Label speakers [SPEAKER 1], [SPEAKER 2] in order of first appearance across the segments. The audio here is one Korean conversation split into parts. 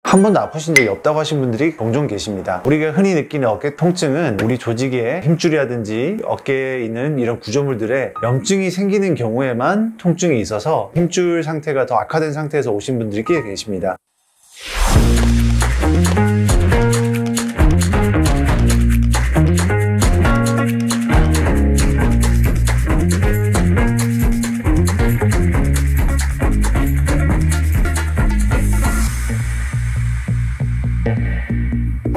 [SPEAKER 1] 한 번도 아프신 적이 없다고 하신 분들이 종종 계십니다. 우리가 흔히 느끼는 어깨 통증은 우리 조직의 힘줄이라든지 어깨에 있는 이런 구조물들에 염증이 생기는 경우에만 통증이 있어서 힘줄 상태가 더 악화된 상태에서 오신 분들이 꽤 계십니다.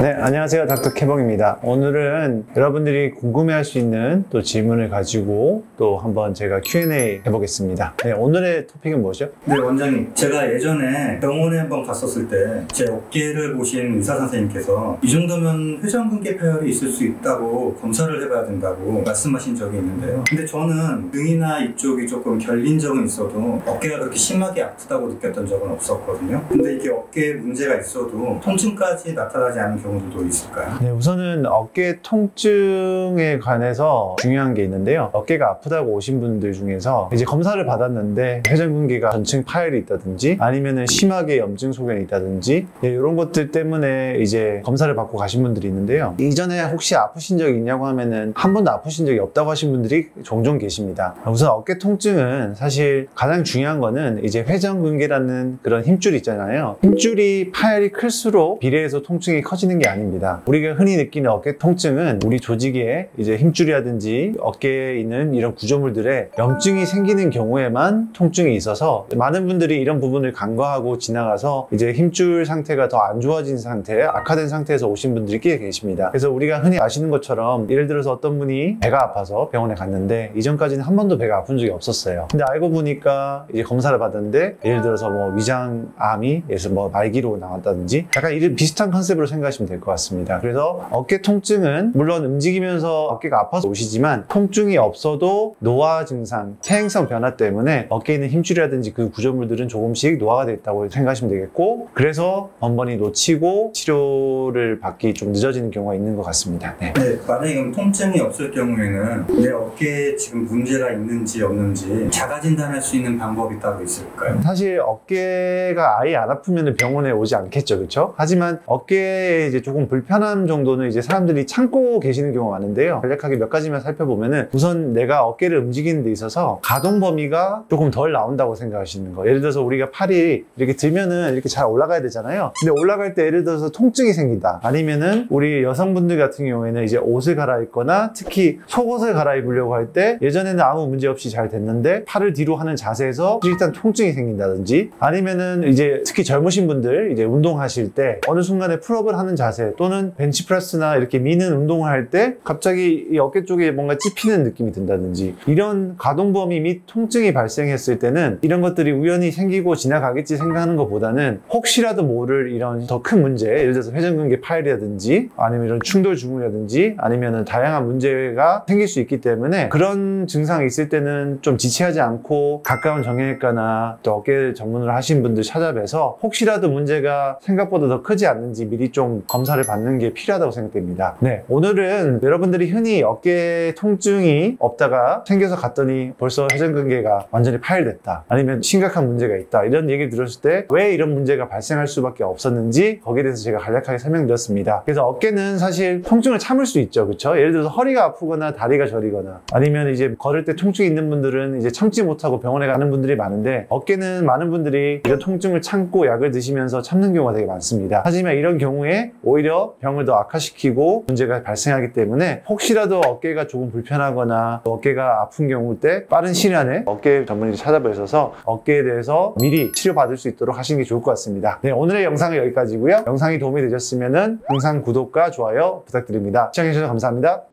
[SPEAKER 1] 네, 안녕하세요. 닥터 캐봉입니다. 오늘은 여러분들이 궁금해할 수 있는 또 질문을 가지고 또 한번 제가 Q&A 해보겠습니다. 네, 오늘의 토픽은 뭐죠?
[SPEAKER 2] 네, 원장님. 제가 예전에 병원에 한번 갔었을 때 제 어깨를 보신 의사 선생님께서 이 정도면 회전근개 파열이 있을 수 있다고 검사를 해봐야 된다고 말씀하신 적이 있는데요. 근데 저는 등이나 이쪽이 조금 결린 적은 있어도 어깨가 그렇게 심하게 아프다고 느꼈던 적은 없었거든요. 근데 이게 어깨에 문제가 있어도 통증까지 나타나지 않은 경우도 있을까요?
[SPEAKER 1] 네, 우선은 어깨 통증에 관해서 중요한 게 있는데요. 어깨가 아프다고 오신 분들 중에서 이제 검사를 받았는데 회전근개가 전층 파열이 있다든지 아니면은 심하게 염증 소견이 있다든지 이런 것들 때문에 이제 검사를 받고 가신 분들이 있는데요. 이전에 혹시 아프신 적이 있냐고 하면은 한 번도 아프신 적이 없다고 하신 분들이 종종 계십니다. 우선 어깨 통증은 사실 가장 중요한 거는 이제 회전근개라는 그런 힘줄 있잖아요. 힘줄이 파열이 클수록 비례해서 통증이 커지는 게 아닙니다. 우리가 흔히 느끼는 어깨 통증은 우리 조직의 이제 힘줄이라든지 어깨에 있는 이런 구조물들에 염증이 생기는 경우에만 통증이 있어서 많은 분들이 이런 부분을 간과하고 지나가서 이제 힘줄 상태가 더 안 좋아진 상태, 악화된 상태에서 오신 분들이 꽤 계십니다. 그래서 우리가 흔히 아시는 것처럼 예를 들어서 어떤 분이 배가 아파서 병원에 갔는데 이전까지는 한 번도 배가 아픈 적이 없었어요. 근데 알고 보니까 이제 검사를 받았는데 예를 들어서 뭐 위장암이 뭐 말기로 나왔다든지 약간 이런 비슷한 컨셉으로 생각하시면 될 것 같습니다. 그래서 어깨 통증은 물론 움직이면서 어깨가 아파서 오시지만 통증이 없어도 노화 증상, 퇴행성 변화 때문에 어깨에 있는 힘줄이라든지 그 구조물들은 조금씩 노화가 됐다고 생각하시면 되겠고, 그래서 번번이 놓치고 치료를 받기 좀 늦어지는 경우가 있는 것 같습니다. 네.
[SPEAKER 2] 네, 만약에 그럼 통증이 없을 경우에는 내 어깨에 지금 문제가 있는지 없는지 자가 진단할 수 있는 방법이 따로 있을까요?
[SPEAKER 1] 사실 어깨가 아예 안 아프면 병원에 오지 않겠죠, 그렇죠? 하지만 어깨에 이제 조금 불편함 정도는 이제 사람들이 참고 계시는 경우가 많은데요. 간략하게 몇 가지만 살펴보면은 우선 내가 어깨를 움직이는 데 있어서 가동 범위가 조금 덜 나온다고 생각하시는 거. 예를 들어서 우리가 팔이 이렇게 들면은 이렇게 잘 올라가야 되잖아요. 근데 올라갈 때 예를 들어서 통증이 생긴다. 아니면은 우리 여성분들 같은 경우에는 이제 옷을 갈아입거나 특히 속옷을 갈아입으려고 할 때 예전에는 아무 문제 없이 잘 됐는데 팔을 뒤로 하는 자세에서 일단 통증이 생긴다든지, 아니면은 이제 특히 젊으신 분들 이제 운동하실 때 어느 순간에 풀업을 하는 자세 또는 벤치프레스나 이렇게 미는 운동을 할 때 갑자기 이 어깨 쪽에 뭔가 찝히는 느낌이 든다든지, 이런 가동 범위 및 통증이 발생했을 때는 이런 것들이 우연히 생기고 지나가겠지 생각하는 것보다는 혹시라도 모를 이런 더 큰 문제, 예를 들어서 회전근개 파열이라든지 아니면 이런 충돌 증후라든지 아니면은 다양한 문제가 생길 수 있기 때문에 그런 증상이 있을 때는 좀 지체하지 않고 가까운 정형외과나 또 어깨 전문을 하신 분들 찾아뵈서 혹시라도 문제가 생각보다 더 크지 않는지 미리 좀 검사를 받는 게 필요하다고 생각됩니다. 네, 오늘은 여러분들이 흔히 어깨 통증이 없다가 생겨서 갔더니 벌써 회전근개가 완전히 파열됐다, 아니면 심각한 문제가 있다, 이런 얘기를 들었을 때 왜 이런 문제가 발생할 수밖에 없었는지 거기에 대해서 제가 간략하게 설명드렸습니다. 그래서 어깨는 사실 통증을 참을 수 있죠, 그렇죠? 예를 들어서 허리가 아프거나 다리가 저리거나 아니면 이제 걸을 때 통증이 있는 분들은 이제 참지 못하고 병원에 가는 분들이 많은데, 어깨는 많은 분들이 이런 통증을 참고 약을 드시면서 참는 경우가 되게 많습니다. 하지만 이런 경우에 오히려 병을 더 악화시키고 문제가 발생하기 때문에 혹시라도 어깨가 조금 불편하거나 어깨가 아픈 경우 때 빠른 시일 안에 어깨 전문의를 찾아뵈셔서 어깨에 대해서 미리 치료받을 수 있도록 하시는 게 좋을 것 같습니다. 네, 오늘의 영상은 여기까지고요. 영상이 도움이 되셨으면 항상 구독과 좋아요 부탁드립니다. 시청해주셔서 감사합니다.